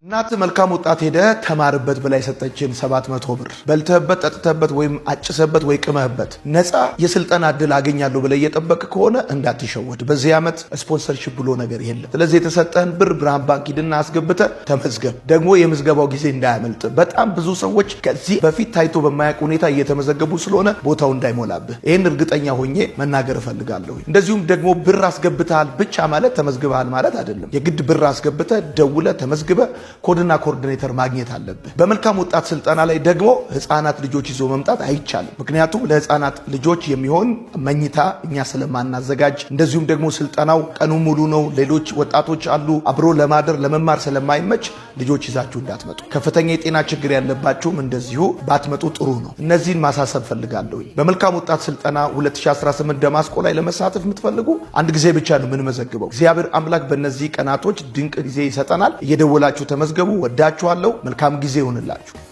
እናት መልካም ወጣት ሄደ ተማርበት ብላ የሰጠችን 700 ብር በልተህበት ጠጥተህበት ወይም አጭሰህበት ወይ ቅመህበት ነፃ የስልጠና እድል አገኛለሁ ብለ እየጠበቅ ከሆነ እንዳትሸወድ። በዚህ ዓመት ስፖንሰርሺፕ ብሎ ነገር የለም። ስለዚህ የተሰጠህን ብር ብርሃን ባንክ ሂድና አስገብተህ ተመዝገብ። ደግሞ የምዝገባው ጊዜ እንዳያመልጥ። በጣም ብዙ ሰዎች ከዚህ በፊት ታይቶ በማያውቅ ሁኔታ እየተመዘገቡ ስለሆነ ቦታው እንዳይሞላብህ ይህን እርግጠኛ ሆኜ መናገር እፈልጋለሁ። እንደዚሁም ደግሞ ብር አስገብተሃል ብቻ ማለት ተመዝግበሃል ማለት አይደለም። የግድ ብር አስገብተህ ደውለህ ተመዝግበህ ኮድና ኮኦርዲኔተር ማግኘት አለብህ። በመልካም ወጣት ስልጠና ላይ ደግሞ ህፃናት ልጆች ይዞ መምጣት አይቻልም። ምክንያቱም ለህፃናት ልጆች የሚሆን መኝታ እኛ ስለማናዘጋጅ፣ እንደዚሁም ደግሞ ስልጠናው ቀኑ ሙሉ ነው። ሌሎች ወጣቶች አሉ። አብሮ ለማደር ለመማር ስለማይመች ልጆች ይዛችሁ እንዳትመጡ። ከፍተኛ የጤና ችግር ያለባችሁም እንደዚሁ ባትመጡ ጥሩ ነው። እነዚህን ማሳሰብ ፈልጋለሁ። በመልካም ወጣት ስልጠና 2018 ደማስቆ ላይ ለመሳተፍ የምትፈልጉ አንድ ጊዜ ብቻ ነው የምንመዘግበው። እግዚአብሔር አምላክ በእነዚህ ቀናቶች ድንቅ ጊዜ ይሰጠናል። እየደወላችሁ ተመዝገቡ። ወዳችኋለሁ። መልካም ጊዜ ይሁንላችሁ።